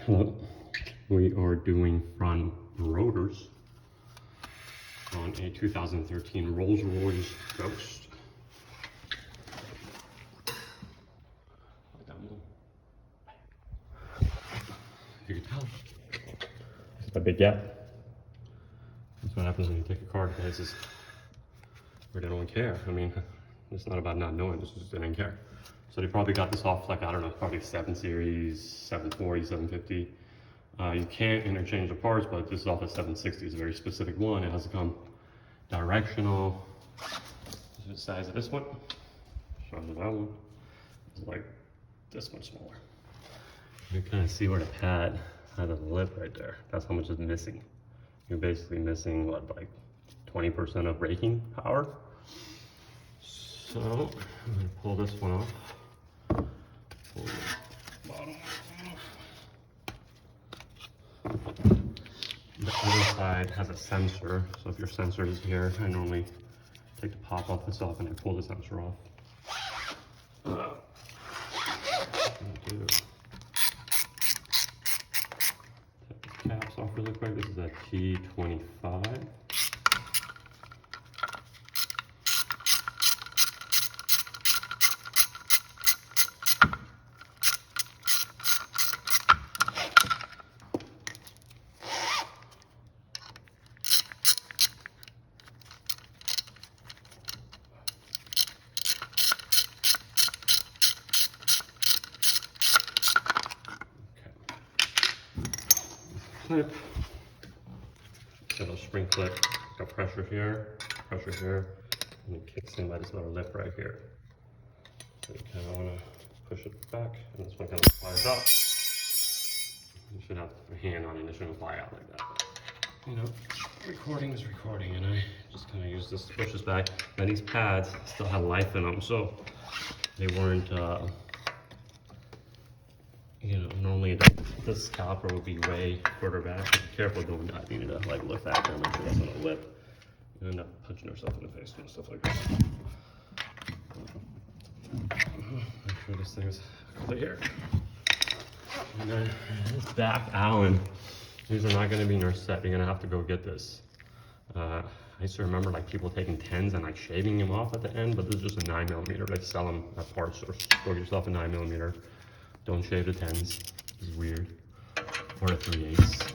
Hello. We are doing front rotors on a 2013 Rolls-Royce Ghost. You can tell, it's a big gap. That's what happens when you take a car to places where they don't care. I mean, it's not about not knowing, it's just they didn't care. So they probably got this off, like, I don't know, probably 7 Series, 740, 750. You can't interchange the parts, but this is off a 760. It's a very specific one. It has to come directional. This is the size of this one. Size of that one. It's like this much smaller. You can kind of see where the pad has a lip right there. That's how much is missing. You're basically missing, what, like 20% of braking power. So I'm gonna pull this one off. Pull the bottom off. The other side has a sensor, so if your sensor is here, I normally take the pop off this off and I pull the sensor off. Take the caps off really quick. This is a T25. Clip. Got a spring clip, got pressure here, and it kicks in by this little lip right here. So you kind of want to push it back, and this one kind of flies out. You should have a hand on it, it shouldn't fly out like that. But, you know, recording is recording, and I just kind of use this to push this back. And these pads still have life in them, so they weren't, you know, normally this caliper would be way further back. Be careful doing that. You need to like look back there and make sure that's on a lip. You end up punching yourself in the face and stuff like that. Make sure this thing is clear. And then this back Allen, these are not going to be in your set. You're going to have to go get this. I used to remember like people taking 10s and like shaving them off at the end, but this is just a 9mm. They sell them at parts stores. Go get yourself a 9mm. Don't shave the 10s, it's weird. Or the 3/8.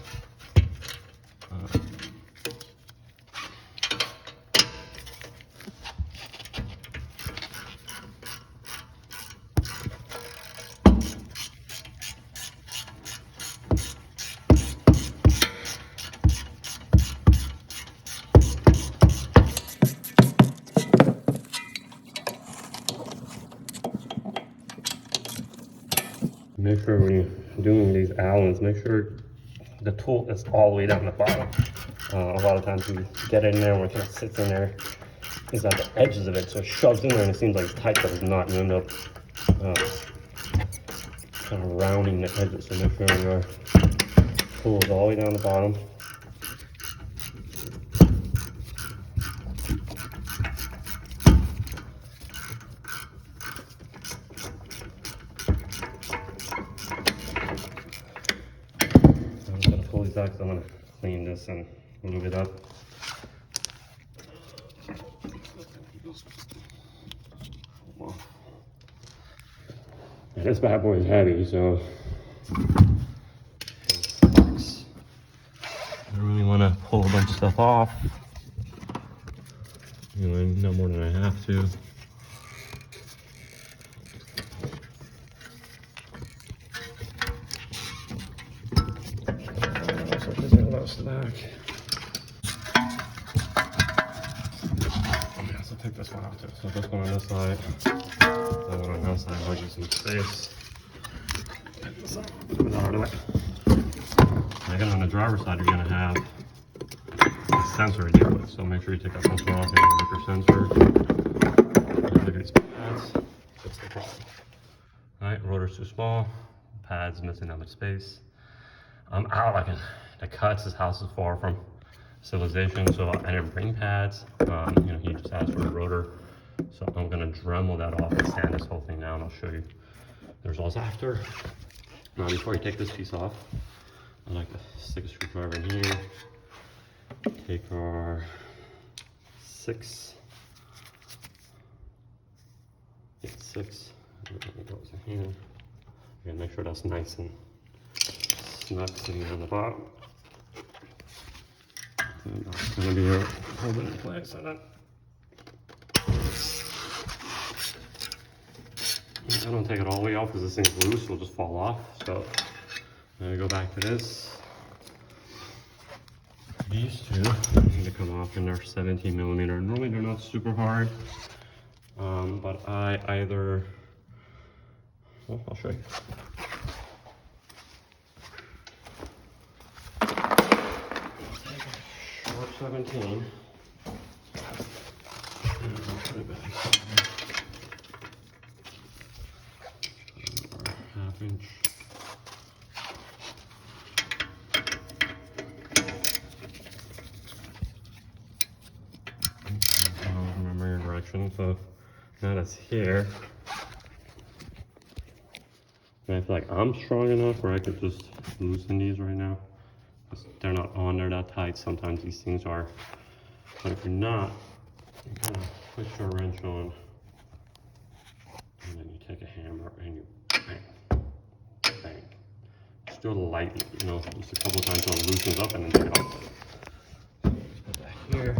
Make sure when you're doing these Allens, make sure the tool is all the way down the bottom. A lot of times you get in there, when it kind of sits in there, it's at the edges of it, so it shoves in there and it seems like it's tight, but it's not. You end up kind of rounding the edges, so make sure your tool is all the way down the bottom. So I'm going to clean this and lube it up. And this bad boy is heavy, so I don't really want to pull a bunch of stuff off. You know, no more than I have to. Slack. Yeah, so take this one out too. So this one on this side, that one on that side, I'll use some space. Take this out, put it out of the way. Again, on the driver's side, you're going to have a sensor to deal with. So make sure you take that sensor off and look your sensor. Look at these pads. That's the problem. Alright, rotor's too small, pads missing that much space. I'm out like the cuts. This house is far from civilization, so I didn't bring pads. You know, he just asked for a rotor, so I'm gonna Dremel that off and sand this whole thing down. I'll show you the results after. Now before you take this piece off, I like to stick a screwdriver in here. Take our 6. Yeah, 6. And then it goes in here. Again, make sure that's nice and snug sitting on the bottom. And that's going to be holding in place. And then I don't take it all the way off because this thing's loose, it'll just fall off. So I'm going to go back to this. These two need to come off, and they're 17mm. Normally they're not super hard, but I either, well, I'll show you. Short 17. And I'll put it back. 1/2 inch. Remember your direction. So now that's here. And I feel like I'm strong enough where I could just loosen these right now. They're not on there that tight. Sometimes these things are. But if you're not, you kind of push your wrench on. And then you take a hammer and you bang, bang. Just do it lightly, you know, just a couple of times until it loosens up and then take it off. So just put that here.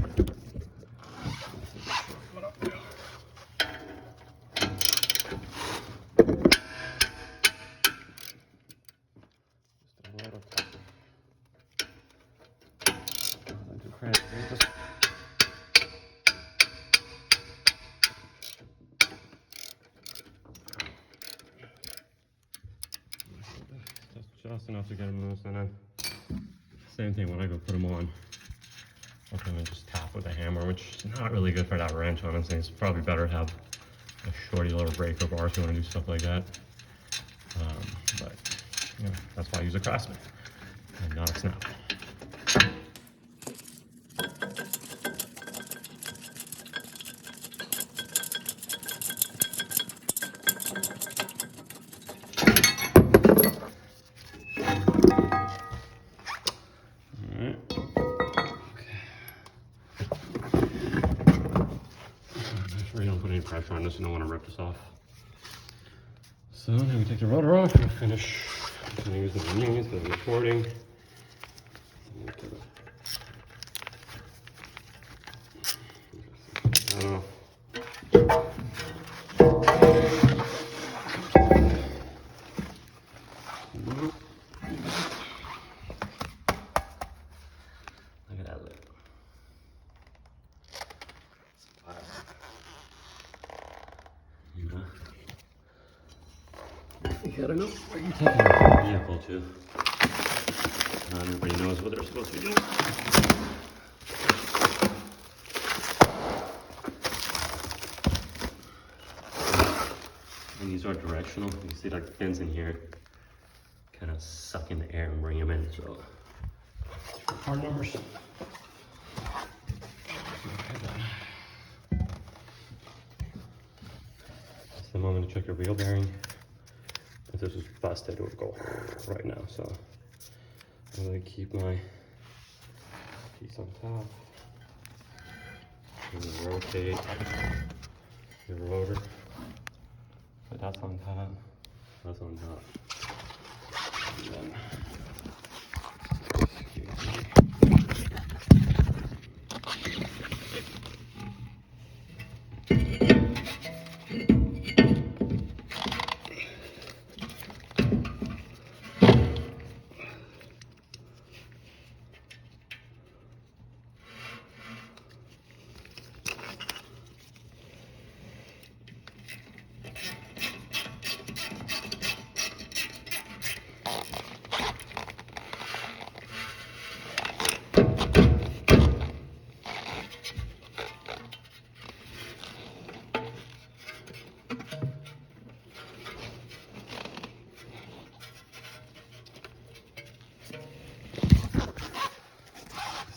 Just enough to get them loose, and then same thing when I go put them on. I'll come and just tap with a hammer, which is not really good for that wrench, honestly. It's probably better to have a shorty little breaker bar if you want to do stuff like that. But you know, that's why I use a Craftsman and not a Snap. Don't put any pressure on this, you don't want to rip this off. So now we take the rotor off and finish. I'm going to use the rings for the recording. Look at that lip. You gotta know where you're taking your vehicle to. Not everybody knows what they're supposed to be doing. And these are directional. You see like the fins in here kind of suck in the air and bring them in. So part numbers. It's the moment to check your wheel bearing. If this was busted, it would go right now. So I'm going to keep my piece on top. And then rotate the rotor. So that's on top. That's on top. And then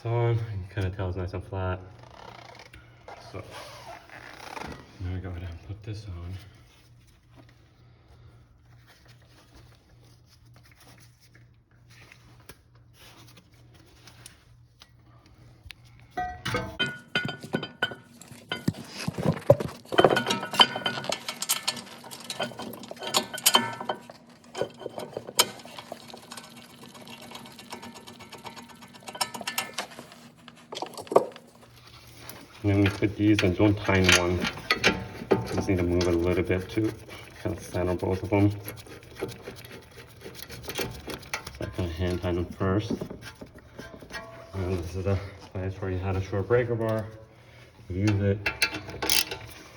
on, you can kind of tell it's nice and flat. So now we go ahead and put this on. And then we put these, and don't tighten one. Just need to move it a little bit to kind of center both of them. So I kind of hand tighten them first. And this is the place where you had a short breaker bar. Use it.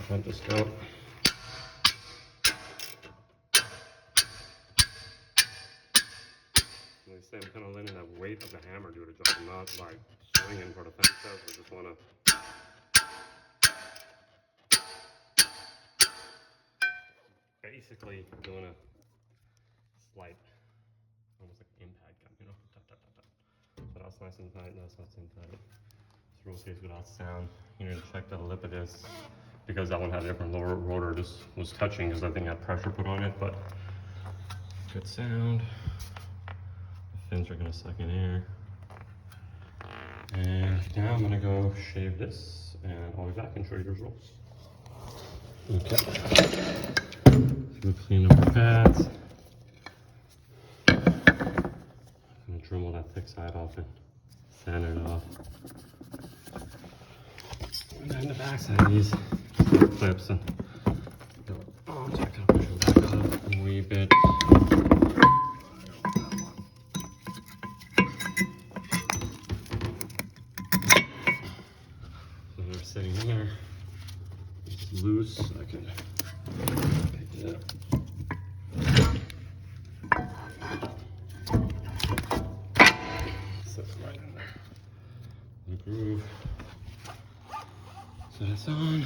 Cut this out. They say I'm kind of letting that weight of the hammer do the job. I'm not like swinging for the fence steps. I just want to basically doing a slight, almost like impact gun, you know. Tap, tap, tap, tap. So that's nice and tight. That's nice and tight. This rotates without sound. You need to check the lip of this because that one had a different lower rotor. This was touching because I think it had pressure put on it, but good sound. Fins are gonna suck in air. And now I'm gonna go shave this and I'll be back and show you the results. Okay. So we clean up the pads. I'm gonna trim all that thick side off and sand it off. And then the back side of these clips and go on. So I gotta push them back up a wee bit. Sitting in there, it's loose, I can pick it up. Sits right in there. The groove. So that's on.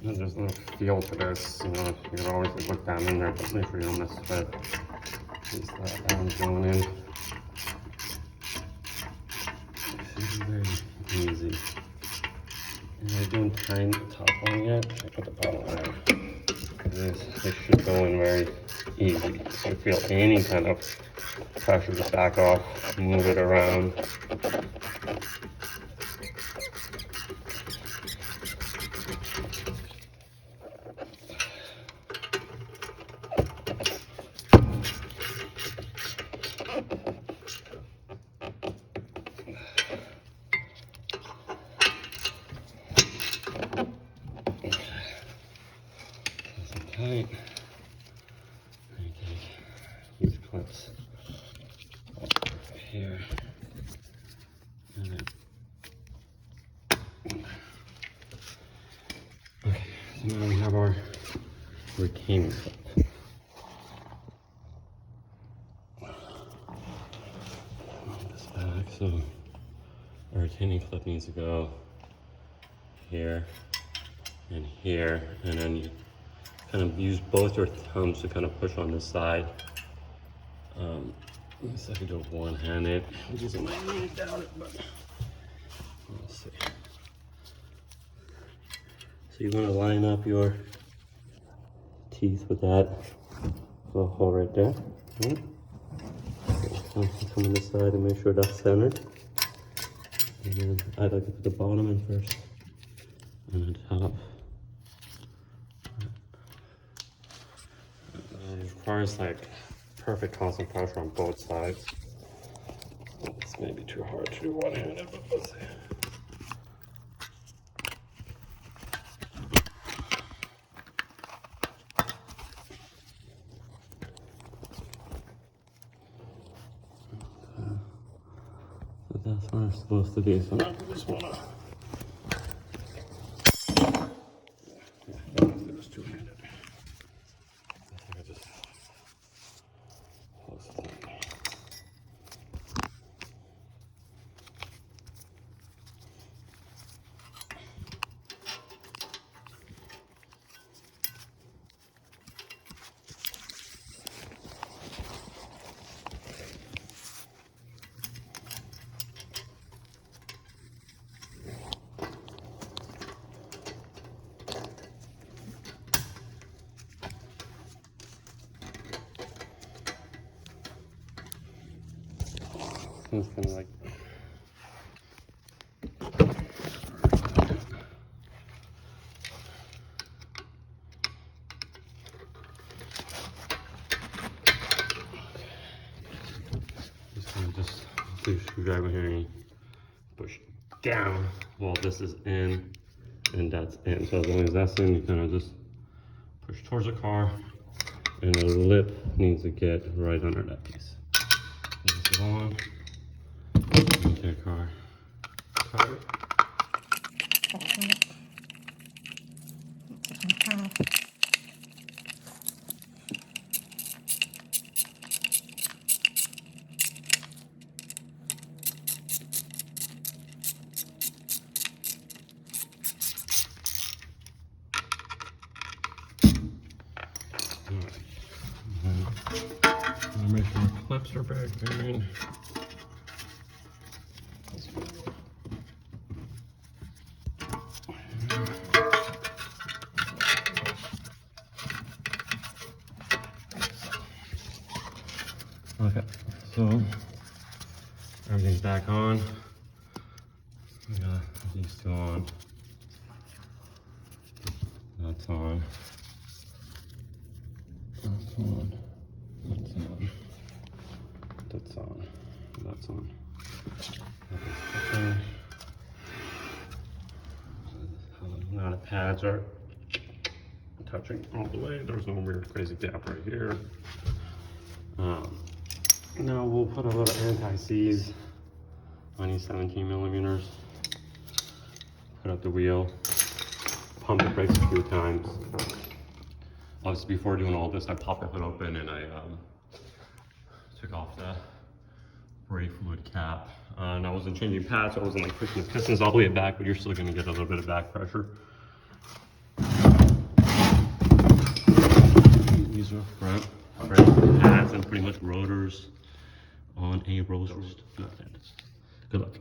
There's no feel to this, you know, you can always look down in there, but make sure you don't mess with it. Just that down going in. This is very easy. And I don't tighten the top one yet, I put the bottom one in. This should go in very easy. If you feel any kind of pressure, just back off, move it around. Tight. I take these clips here, and then okay. So now we have our retaining clip. Move this back. So our retaining clip needs to go here and here, and then you kind of use both your thumbs to kind of push on this side. Let's see if I can do it one-handed, which is my knee down, but we'll see. So you want to line up your teeth with that little hole right there. Okay. Come on this side and make sure that's centered. And then I like to put the bottom in first, and the top. It requires like perfect constant pressure on both sides. It's maybe too hard to do one-handed, but let's see. So that's what it's supposed to be. So now I just wanna. It's kind of like just do a screwdriver here and push down while this is in and that's in. So as long as that's in, you kind of just push towards the car, and the lip needs to get right under that piece. This is on. Okay, car. Cover. Make sure the clips are back in. Okay, so everything's back on. We got these two on. That's on. That's on. That's on. That's on. That's on. Okay. Now the pads are touching all the way. There's no weird crazy gap right here. Now we'll put a little anti-seize on these 17 millimeters. Put up the wheel. Pump the brakes a few times. Obviously, before doing all this, I popped the hood open and I took off the brake fluid cap. And I wasn't changing pads, so I wasn't like pushing the pistons all the way back, but you're still going to get a little bit of back pressure. These are front pads and pretty much rotors on a Rolls-Royce. Good luck.